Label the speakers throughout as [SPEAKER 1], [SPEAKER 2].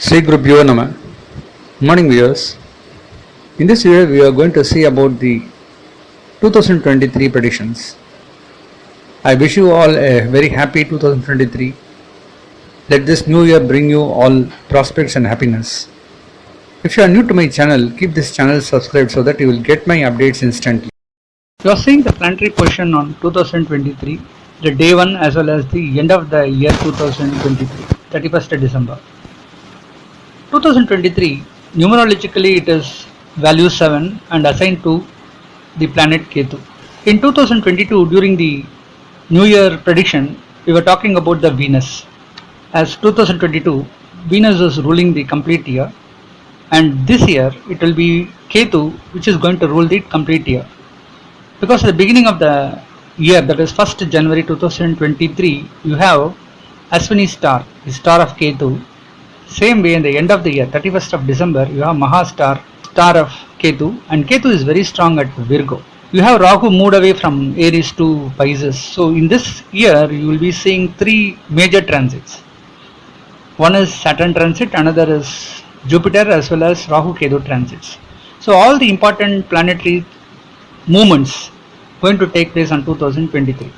[SPEAKER 1] Sri Gurubhyo Namah. Morning viewers. In this video we are going to see about the 2023 predictions. I wish you all a very happy 2023. Let this new year bring you all prospects and happiness. If you are new to my channel, keep this channel subscribed so that you will get my updates instantly. You are seeing the planetary position on 2023, the day 1 as well as the end of the year 2023, 31st December. 2023, numerologically it is value 7 and assigned to the planet Ketu. In 2022, during the New Year prediction, we were talking about the Venus. As 2022, Venus is ruling the complete year, and this year it will be Ketu which is going to rule the complete year. Because at the beginning of the year, that is 1st January 2023, you have Ashwini star, the star of Ketu. Same way in the end of the year, 31st of December, you have Maha star, star of Ketu, and Ketu is very strong at Virgo. You have Rahu moved away from Aries to Pisces. So in this year, you will be seeing 3 major transits. One is Saturn Transit, another is Jupiter as well as Rahu Ketu transits. So all the important planetary movements going to take place on 2023.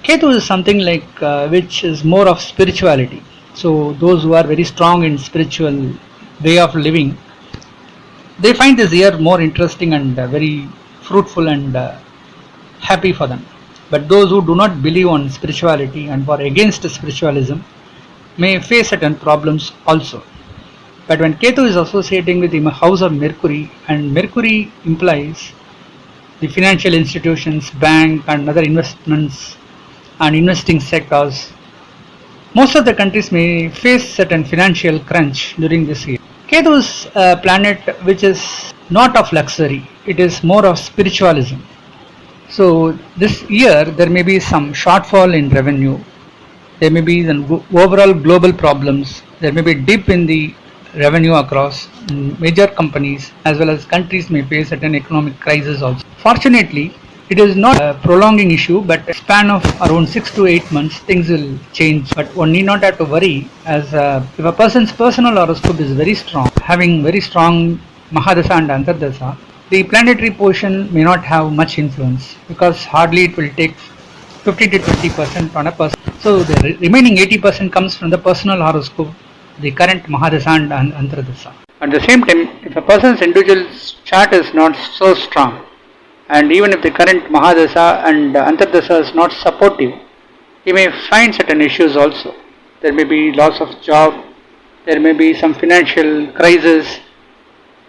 [SPEAKER 1] Ketu is something like which is more of spirituality. So those who are very strong in spiritual way of living, they find this year more interesting and very fruitful and happy for them. But those who do not believe on spirituality and who are against spiritualism may face certain problems also. But when Ketu is associating with the house of Mercury, and Mercury implies the financial institutions, bank and other investments and investing sectors, most of the countries may face certain financial crunch during this year. Ketu is a planet which is not of luxury, it is more of spiritualism. So this year there may be some shortfall in revenue, there may be some overall global problems, there may be dip in the revenue across major companies as well as countries may face certain economic crisis also. Fortunately, it is not a prolonging issue, but a span of around 6 to 8 months things will change. But one need not have to worry, as if a person's personal horoscope is very strong, having very strong Mahadasa and Antardasa, the planetary position may not have much influence, because hardly it will take 50 to 20% on a person. So the remaining 80% comes from the personal horoscope, the current Mahadasa and Antardasa. At the same time, if a person's individual chart is not so strong, and even if the current Mahadasa and Antardasa is not supportive, he may find certain issues also. There may be loss of job, there may be some financial crisis,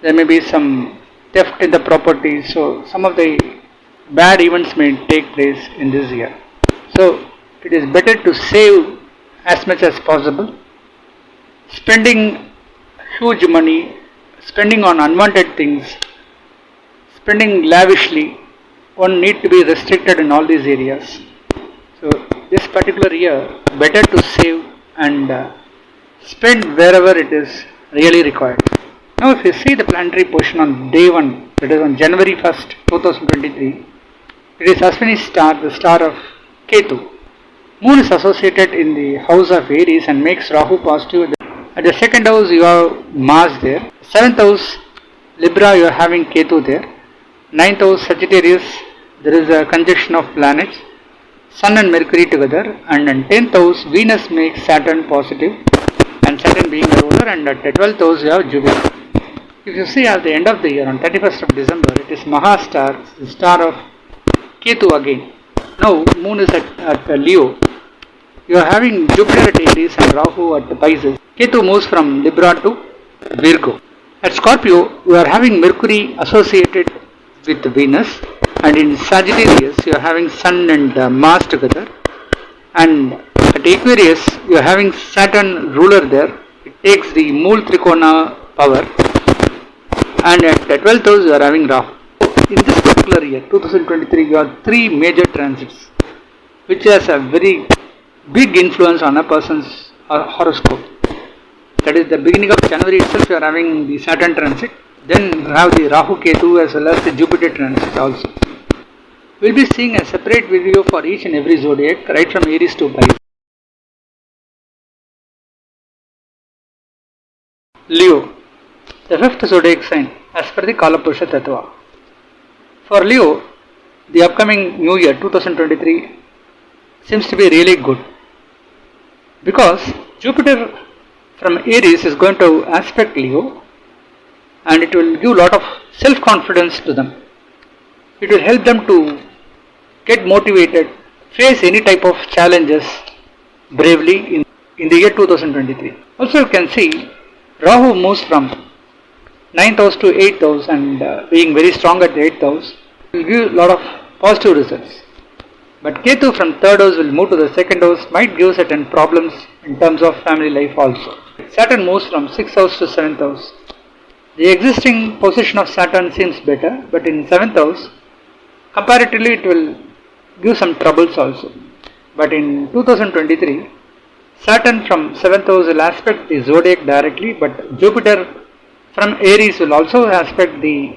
[SPEAKER 1] there may be some theft in the property. So some of the bad events may take place in this year. So it is better to save as much as possible. Spending huge money, spending on unwanted things, spending lavishly, one need to be restricted in all these areas. So this particular year, better to save and spend wherever it is really required. Now if you see the planetary position on day 1, that is on January 1st, 2023, it is Ashwini star, the star of Ketu. Moon is associated in the house of Aries and makes Rahu positive. At the second house you have Mars there. 7th house Libra, you are having Ketu there. 9th house Sagittarius, there is a conjunction of planets, Sun and Mercury together, and in 10th house Venus makes Saturn positive, and Saturn being the ruler, and at the 12th house you have Jupiter. If you see at the end of the year on 31st of December, it is Maha star, the star of Ketu again. Now Moon is at Leo. You are having Jupiter at Aries and Rahu at the Pisces. Ketu moves from Libra to Virgo. At Scorpio, you are having Mercury associated with Venus, and in Sagittarius you are having Sun and Mars together, and at Aquarius you are having Saturn ruler there. It takes the Mool Trikona power, and at the 12th house you are having Rahu. In this particular year 2023, you have 3 major transits which has a very big influence on a person's horoscope. That is, the beginning of January itself you are having the Saturn transit, then you have the Rahu Ketu as well as the Jupiter transit also. We will be seeing a separate video for each and every zodiac, right from Aries to Pisces. Leo, the fifth zodiac sign as per the Kalapurusha Tattva. For Leo, the upcoming new year 2023 seems to be really good because Jupiter from Aries is going to aspect Leo and it will give a lot of self-confidence to them. It will help them to get motivated, face any type of challenges bravely in the year 2023. Also you can see Rahu moves from 9th house to 8th house and being very strong at the 8th house will give a lot of positive results. But Ketu from 3rd house will move to the 2nd house, might give certain problems in terms of family life also. Saturn moves from 6th house to 7th house. The existing position of Saturn seems better, but in 7th house, comparatively it will give some troubles also. But in 2023, Saturn from 7th house will aspect the zodiac directly, but Jupiter from Aries will also aspect the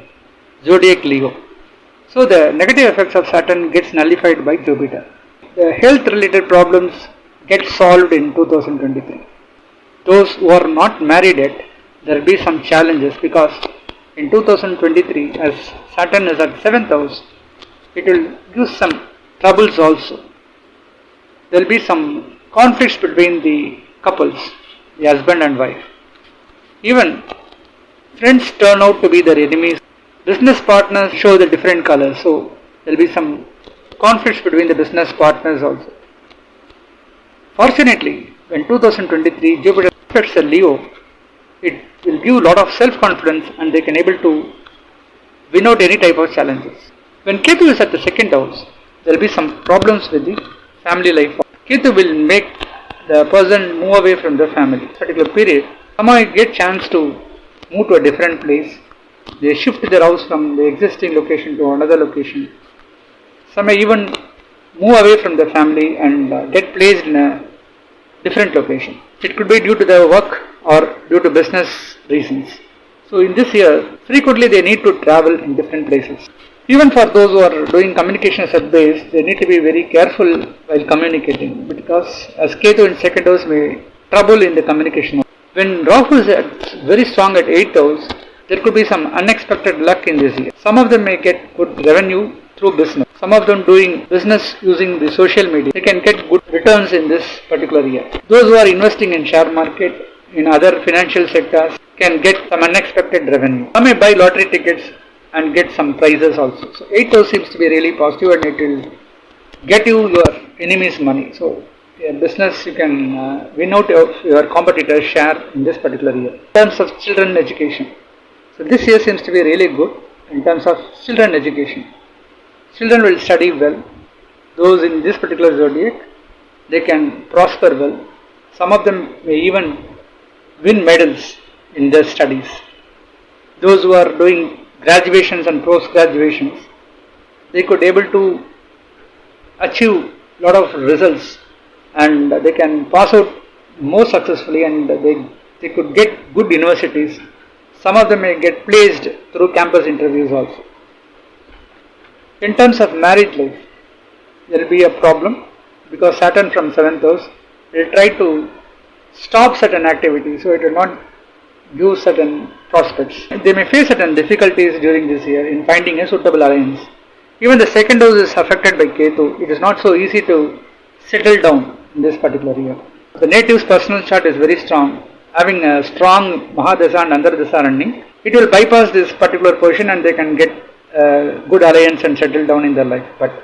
[SPEAKER 1] zodiac Leo. So the negative effects of Saturn gets nullified by Jupiter. The health related problems get solved in 2023. Those who are not married yet, there will be some challenges because in 2023 as Saturn is at 7th house, it will give some troubles also. There will be some conflicts between the couples, the husband and wife. Even friends turn out to be their enemies. Business partners show the different colors, so there will be some conflicts between the business partners also. Fortunately, when 2023 Jupiter aspects a Leo, it will give a lot of self-confidence and they can able to win out any type of challenges. When Ketu is at the 2nd house, there will be some problems with the family life. Ketu will make the person move away from the family. Particular period, some might get chance to move to a different place. They shift their house from the existing location to another location. Some may even move away from the family and get placed in a different location. It could be due to their work or due to business reasons. So in this year, frequently they need to travel in different places. Even for those who are doing communication at base, they need to be very careful while communicating because as Ketu in 2nd house may trouble in the communication. When Rahu is very strong at 8th house, there could be some unexpected luck in this year. Some of them may get good revenue through business. Some of them doing business using the social media. They can get good returns in this particular year. Those who are investing in share market, in other financial sectors can get some unexpected revenue. Some may buy lottery tickets and get some prizes also. So 8th house seems to be really positive and it will get you your enemy's money. So in business you can win out of your competitor's share in this particular year. In terms of children education. So this year seems to be really good in terms of children education. Children will study well. Those in this particular zodiac, they can prosper well. Some of them may even win medals in their studies. Those who are doing graduations and post-graduations, they could able to achieve a lot of results and they can pass out more successfully and they could get good universities. Some of them may get placed through campus interviews also. In terms of marriage life, there will be a problem because Saturn from 7th house will try to stop certain activities, so it will not give certain prospects. They may face certain difficulties during this year in finding a suitable alliance. Even the 2nd house is affected by Ketu. It is not so easy to settle down in this particular year. The native's personal chart is very strong. Having a strong Mahadesa and Antardesa running, it will bypass this particular position and they can get good alliance and settle down in their life. But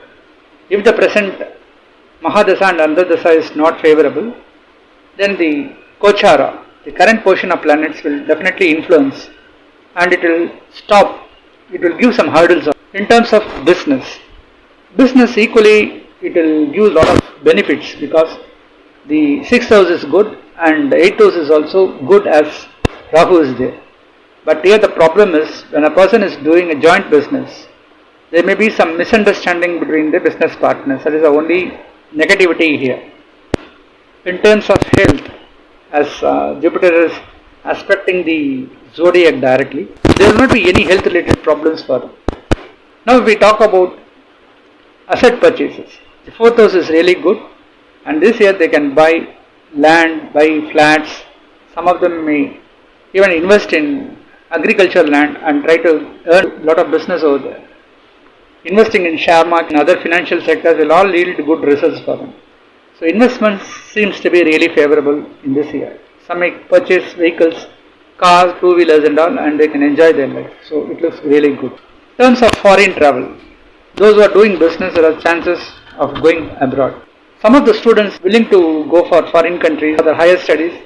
[SPEAKER 1] if the present Mahadesa and Antardesa is not favorable, then the Kochara, the current position of planets will definitely influence and it will stop, it will give some hurdles. In terms of business equally it will give a lot of benefits because the 6th house is good and the 8th house is also good as Rahu is there. But here the problem is when a person is doing a joint business, there may be some misunderstanding between the business partners. That is the only negativity here. In terms of health, as Jupiter is aspecting the zodiac directly, there will not be any health related problems for them. Now if we talk about asset purchases, the 4th house is really good and this year they can buy land, buy flats. Some of them may even invest in agricultural land and try to earn a lot of business over there. Investing in share market and other financial sectors will all yield good results for them. So investments seems to be really favorable in this year. Some may purchase vehicles, cars, two-wheelers and all, and they can enjoy their life. So it looks really good. In terms of foreign travel, those who are doing business, there are chances of going abroad. Some of the students willing to go for foreign countries for their higher studies,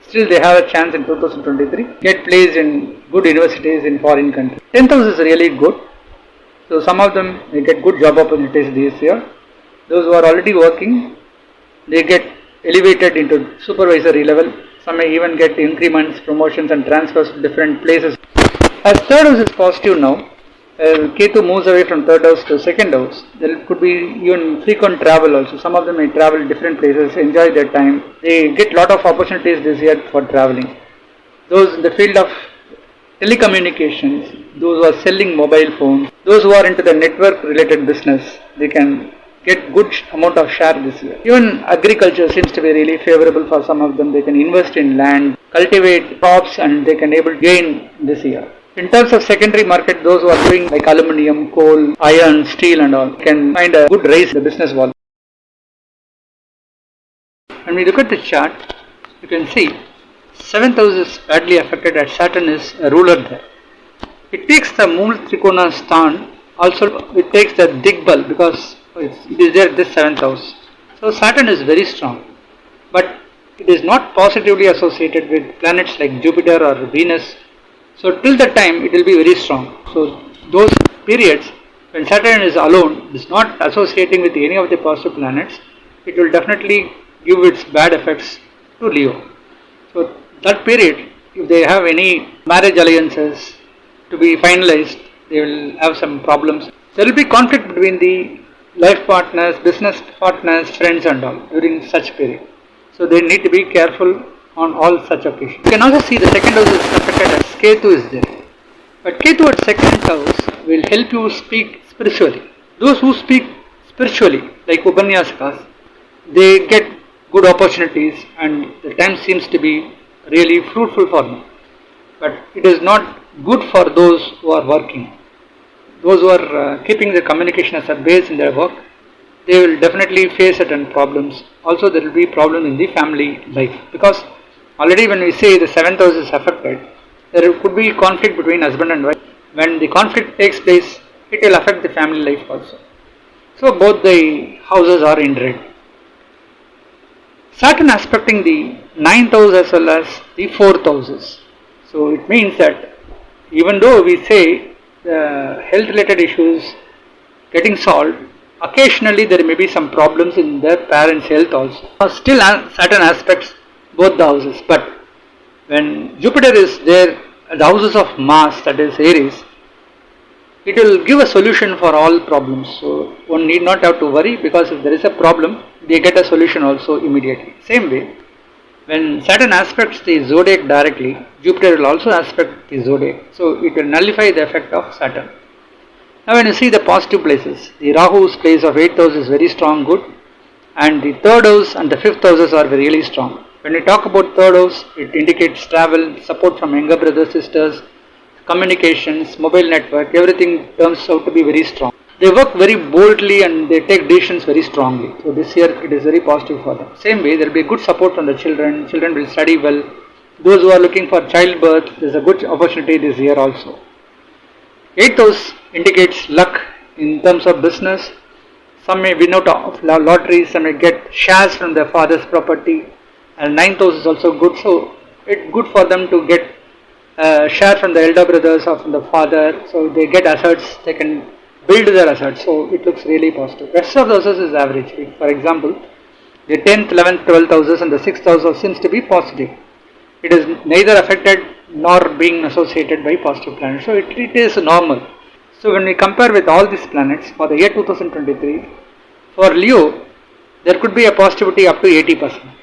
[SPEAKER 1] still they have a chance in 2023, get placed in good universities in foreign countries. 10th house is really good. So some of them may get good job opportunities this year. Those who are already working, they get elevated into supervisory level. Some may even get increments, promotions and transfers to different places. As third house is positive now, Ketu moves away from third house to second house. There could be even frequent travel also. Some of them may travel different places, enjoy their time. They get lot of opportunities this year for traveling. Those in the field of telecommunications, those who are selling mobile phones, those who are into the network related business, they can get good amount of share this year. Even agriculture seems to be really favorable for some of them. They can invest in land, cultivate crops and they can able to gain this year. In terms of secondary market, those who are doing like aluminium, coal, iron, steel and all can find a good rise in the business volume. When we look at the chart, you can see 7th house is badly affected as Saturn is a ruler there. It takes the Mool Trikona Sthan, also it takes the Digbal because it is there at this 7th house. So Saturn is very strong, but it is not positively associated with planets like Jupiter or Venus. So till that time it will be very strong. So those periods when Saturn is alone, is not associating with any of the positive planets, it will definitely give its bad effects to Leo. So that period, if they have any marriage alliances to be finalized, they will have some problems. There will be conflict between the life partners, business partners, friends and all during such period. So they need to be careful on all such occasions. You can also see the second house is affected as Ketu is there. But Ketu at second house will help you speak spiritually. Those who speak spiritually, like Upanyasakas, they get good opportunities and the time seems to be really fruitful for them. But it is not good for those who are working. Those who are keeping the communication as a base in their work, they will definitely face certain problems. Also there will be problem in the family life, because already when we say the 7th house is affected, there could be conflict between husband and wife. When the conflict takes place, it will affect the family life also. So both the houses are in red. Saturn aspecting the 9th house as well as the 4th houses. So it means that even though we say the health related issues getting solved, occasionally there may be some problems in their parents' health also. Still Saturn aspects both the houses, but when Jupiter is there, the houses of Mars, that is Aries, it will give a solution for all problems. So one need not have to worry, because if there is a problem, they get a solution also immediately. Same way, when Saturn aspects the zodiac directly, Jupiter will also aspect the zodiac. So it will nullify the effect of Saturn. Now when you see the positive places, the Rahu's place of 8th house is very strong, good, and the 3rd house and the 5th houses are really strong. When we talk about 3rd house, it indicates travel, support from younger brothers, sisters, communications, mobile network, everything turns out to be very strong. They work very boldly and they take decisions very strongly. So this year it is very positive for them. Same way, there will be good support from the children. Children will study well. Those who are looking for childbirth, there is a good opportunity this year also. 8th house indicates luck in terms of business. Some may win out of lottery, some may get shares from their father's property. And 9th house is also good. So it's good for them to get share from the elder brothers or from the father. So they get assets, they can build their assets. So it looks really positive. Rest of the houses is average. For example, the 10th, 11th, 12th houses and the 6th house seems to be positive. It is neither affected nor being associated by positive planets. So it is normal. So when we compare with all these planets for the year 2023, for Leo, there could be a positivity up to 80%.